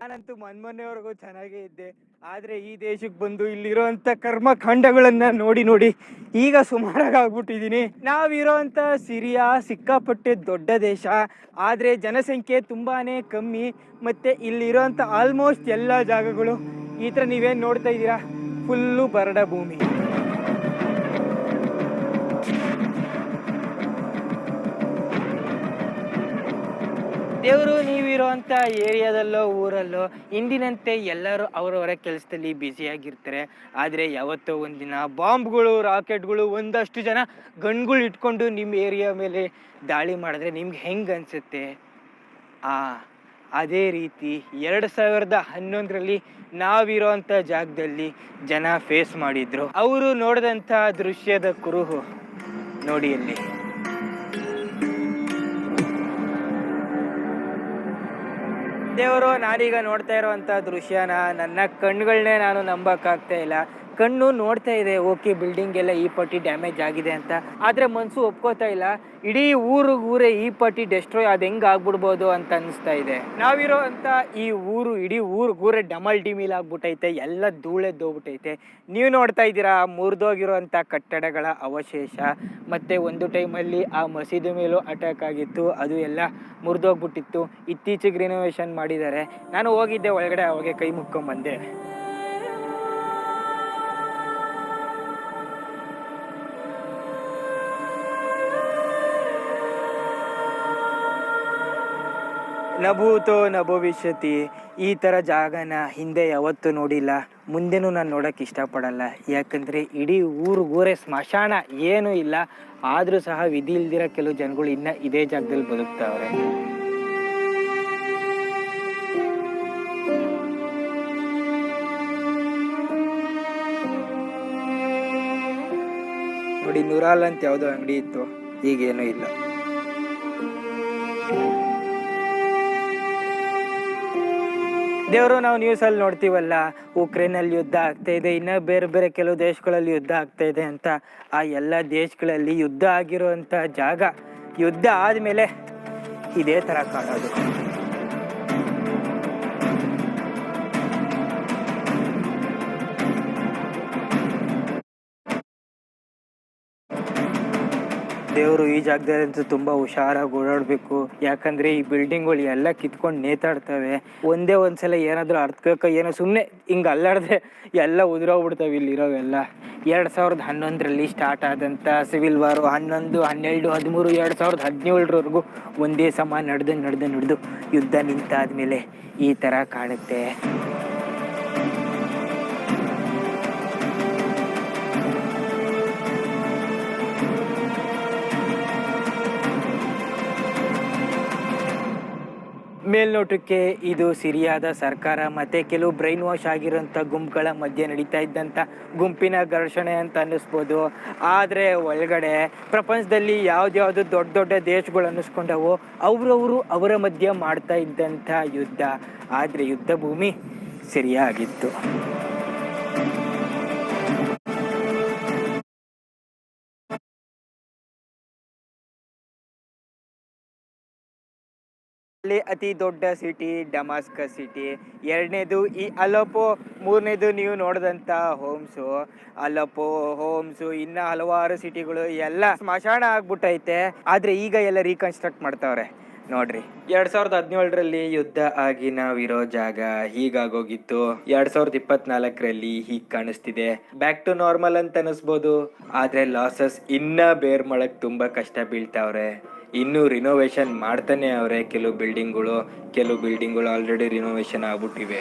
ನಾನಂತೂ ಮೊನ್ನೆವರೆಗೂ ಚೆನ್ನಾಗೇ ಇದ್ದೆ. ಆದ್ರೆ ಈ ದೇಶಕ್ಕೆ ಬಂದು ಇಲ್ಲಿರುವಂತ ಕರ್ಮಕಾಂಡಗಳನ್ನ ನೋಡಿ ನೋಡಿ ಈಗ ಸುಮಾರಾಗಿ ಆಗ್ಬಿಟ್ಟಿದೀನಿ. ನಾವಿರೋಂಥ ಸಿರಿಯಾ ಸಿಕ್ಕಾಪಟ್ಟೆ ದೊಡ್ಡ ದೇಶ, ಆದ್ರೆ ಜನಸಂಖ್ಯೆ ತುಂಬಾನೇ ಕಮ್ಮಿ. ಮತ್ತೆ ಇಲ್ಲಿರೋಂಥ ಆಲ್ಮೋಸ್ಟ್ ಎಲ್ಲ ಜಾಗಗಳು ಈ ಥರ ನೀವೇನು ನೋಡ್ತಾ ಇದ್ದೀರಾ, ಫುಲ್ಲು ಬರಡ ಭೂಮಿ. ದೇವರು ನೀವಿರೋಂಥ ಏರಿಯಾದಲ್ಲೋ ಊರಲ್ಲೋ ಇಂದಿನಂತೆ ಎಲ್ಲರೂ ಅವರವರ ಕೆಲಸದಲ್ಲಿ ಬ್ಯುಸಿಯಾಗಿರ್ತಾರೆ. ಆದರೆ ಯಾವತ್ತೋ ಒಂದಿನ ಬಾಂಬ್ಗಳು, ರಾಕೆಟ್ಗಳು, ಒಂದಷ್ಟು ಜನ ಗನ್ಗಳು ಇಟ್ಕೊಂಡು ನಿಮ್ಮ ಏರಿಯಾ ಮೇಲೆ ದಾಳಿ ಮಾಡಿದ್ರೆ ನಿಮ್ಗೆ ಹೆಂಗೆ ಅನಿಸುತ್ತೆ? ಅದೇ ರೀತಿ 2011ರಲ್ಲಿ ನಾವಿರೋಂಥ ಜಾಗದಲ್ಲಿ ಜನ ಫೇಸ್ ಮಾಡಿದ್ರು. ಅವರು ನೋಡಿದಂಥ ದೃಶ್ಯದ ಕುರುಹು ನೋಡಿ ಅಲ್ಲಿ. ದೇವರು, ನಾನೀಗ ನೋಡ್ತಾ ಇರೋವಂಥ ದೃಶ್ಯನ ನನ್ನ ಕಣ್ಣುಗಳನ್ನೇ ನಾನು ನಂಬಕ್ಕಾಗ್ತಾ ಇಲ್ಲ. ಕಣ್ಣು ನೋಡ್ತಾ ಇದೆ, ಓಕೆ ಬಿಲ್ಡಿಂಗ್ ಎಲ್ಲ ಈ ಪಟ್ಟಿ ಡ್ಯಾಮೇಜ್ ಆಗಿದೆ ಅಂತ, ಆದರೆ ಮನಸ್ಸು ಒಪ್ಕೋತಾ ಇಲ್ಲ. ಇಡೀ ಊರೇ ಈ ಪಟ್ಟಿ ಡೆಸ್ಟ್ರಾಯ್ ಅದು ಹೆಂಗೆ ಆಗ್ಬಿಡ್ಬೋದು ಅಂತ ಅನಿಸ್ತಾ ಇದೆ. ನಾವಿರೋ ಅಂತ ಈ ಊರು ಇಡೀ ಊರೇ ಡಮಲ್ ಡಿಮಿಲ್ ಆಗ್ಬಿಟ್ಟೈತೆ, ಎಲ್ಲ ಧೂಳೆದ್ದೋಗ್ಬಿಟ್ಟೈತೆ. ನೀವು ನೋಡ್ತಾ ಇದ್ದೀರಾ ಮುರಿದೋಗಿರೋಂಥ ಕಟ್ಟಡಗಳ ಅವಶೇಷ. ಮತ್ತು ಒಂದು ಟೈಮಲ್ಲಿ ಆ ಮಸೀದಿ ಮೇಲೂ ಅಟ್ಯಾಕ್ ಆಗಿತ್ತು, ಅದು ಎಲ್ಲ ಮುರಿದೋಗ್ಬಿಟ್ಟಿತ್ತು. ಇತ್ತೀಚೆಗೆ ರಿನೋವೇಷನ್ ಮಾಡಿದ್ದಾರೆ. ನಾನು ಹೋಗಿದ್ದೆ ಒಳಗಡೆ, ಅವಾಗೆ ಕೈ ಮುಕ್ಕೊಂಬಂದೆ. ನಭೂತೋ ನ ಭವಿಷ್ಯತಿ. ಈ ಥರ ಜಾಗನ ಹಿಂದೆ ಯಾವತ್ತೂ ನೋಡಿಲ್ಲ, ಮುಂದೆನೂ ನಾನು ನೋಡೋಕ್ಕೆ ಇಷ್ಟಪಡಲ್ಲ. ಯಾಕಂದರೆ ಇಡೀ ಊರೇ ಸ್ಮಶಾನ, ಏನೂ ಇಲ್ಲ. ಆದರೂ ಸಹ ವಿಧಿ ಇಲ್ದಿರೋ ಕೆಲವು ಜನಗಳು ಇನ್ನೂ ಇದೇ ಜಾಗದಲ್ಲಿ ಬದುಕ್ತಾವ್ರೆ. ನೋಡಿ, ನೂರಾಲ್ ಅಂತ ಯಾವುದೋ ಅಂಗಡಿ ಇತ್ತು, ಈಗೇನೂ ಇಲ್ಲ. ದೇವರು, ನಾವು ನ್ಯೂಸಲ್ಲಿ ನೋಡ್ತೀವಲ್ಲ, ಉಕ್ರೇನಲ್ಲಿ ಯುದ್ಧ ಆಗ್ತಾ ಇದೆ, ಇನ್ನು ಬೇರೆ ಬೇರೆ ಕೆಲವು ದೇಶಗಳಲ್ಲಿ ಯುದ್ಧ ಆಗ್ತಾ ಇದೆ ಅಂತ. ಆ ಎಲ್ಲ ದೇಶಗಳಲ್ಲಿ ಯುದ್ಧ ಆಗಿರುವಂಥ ಜಾಗ ಯುದ್ಧ ಆದಮೇಲೆ ಇದೇ ಥರ ಕಾಣೋದು. ದೇವರು, ಈ ಜಾಗದಲ್ಲಂತೂ ತುಂಬ ಹುಷಾರಾಗಿ ಓಡಾಡಬೇಕು. ಯಾಕಂದರೆ ಈ ಬಿಲ್ಡಿಂಗ್ಗಳು ಎಲ್ಲ ಕಿತ್ಕೊಂಡು ನೇತಾಡ್ತವೆ. ಒಂದೇ ಒಂದ್ಸಲ ಏನಾದರೂ ಅರ್ಥಕ್ಕೆ ಏನೋ ಸುಮ್ಮನೆ ಹಿಂಗೆ ಅಲ್ಲಾಡಿದ್ರೆ ಎಲ್ಲ ಉದುರೋಗ್ಬಿಡ್ತವೆ ಇಲ್ಲಿರೋವೆಲ್ಲ. 2011ರಲ್ಲಿ ಸ್ಟಾರ್ಟ್ ಆದಂಥ ಸಿವಿಲ್ ವಾರು 11, 12, 13, 2017ರವರೆಗೂ ಒಂದೇ ಸಮ ನಡೆದು ಯುದ್ಧ ನಿಂತಾದ್ಮೇಲೆ ಈ ಥರ ಕಾಣುತ್ತೆ. ಮೇಲ್ನೋಟಕ್ಕೆ ಇದು ಸಿರಿಯಾದ ಸರ್ಕಾರ ಮತ್ತು ಕೆಲವು ಬ್ರೈನ್ ವಾಶ್ ಆಗಿರೋಂಥ ಗುಂಪುಗಳ ಮಧ್ಯೆ ನಡೀತಾ ಇದ್ದಂಥ ಗುಂಪಿನ ಘರ್ಷಣೆ ಅಂತ ಅನ್ನಿಸ್ಬೋದು. ಆದರೆ ಒಳಗಡೆ ಪ್ರಪಂಚದಲ್ಲಿ ಯಾವ್ದ್ಯಾವುದು ದೊಡ್ಡ ದೊಡ್ಡ ದೇಶಗಳು ಅನ್ನಿಸ್ಕೊಂಡವೋ ಅವರ ಮಧ್ಯೆ ಮಾಡ್ತಾ ಇದ್ದಂಥ ಯುದ್ಧ. ಆದರೆ ಯುದ್ಧ ಭೂಮಿ ಸಿರಿಯಾಗಿತ್ತು. ಅಲ್ಲಿ ಅತಿ ದೊಡ್ಡ ಸಿಟಿ ಡಮಾಸ್ಕಸ್ ಸಿಟಿ, ಎರಡನೇದು ಈ ಅಲಪೋ, ಮೂರನೇದು ನೀವು ನೋಡಿದಂಥ ಹೋಮ್ಸು. ಅಲಪೋ, ಹೋಮ್ಸು, ಇನ್ನು ಹಲವಾರು ಸಿಟಿಗಳು ಎಲ್ಲ ಸ್ಮಶಾನ ಆಗ್ಬಿಟ್ಟೈತೆ. ಆದರೆ ಈಗ ಎಲ್ಲ ರೀಕನ್ಸ್ಟ್ರಕ್ಟ್ ಮಾಡ್ತಾವ್ರೆ ನೋಡ್ರಿ. 2017ರಲ್ಲಿ ಯುದ್ಧ ಆಗಿ ನಾವಿರೋ ಜಾಗ ಹೀಗಾಗೋಗಿತ್ತು. 2024ರಲ್ಲಿ ಹೀಗೆ ಕಾಣಿಸ್ತಿದೆ. ಬ್ಯಾಕ್ ಟು ನಾರ್ಮಲ್ ಅಂತ ಅನಿಸ್ಬೋದು. ಆದರೆ ಲಾಸಸ್ ಇನ್ನೂ ಬೇರ್ ಮಾಡಕ್ಕೆ ತುಂಬ ಕಷ್ಟ ಬೀಳ್ತಾವ್ರೆ. ಇನ್ನೂ ರಿನೋವೇಷನ್ ಮಾಡ್ತಾನೆ ಅವರೇ. ಕೆಲವು ಬಿಲ್ಡಿಂಗ್ಗಳು ಆಲ್ರೆಡಿ ರಿನೋವೇಷನ್ ಆಗ್ಬಿಟ್ಟಿವೆ.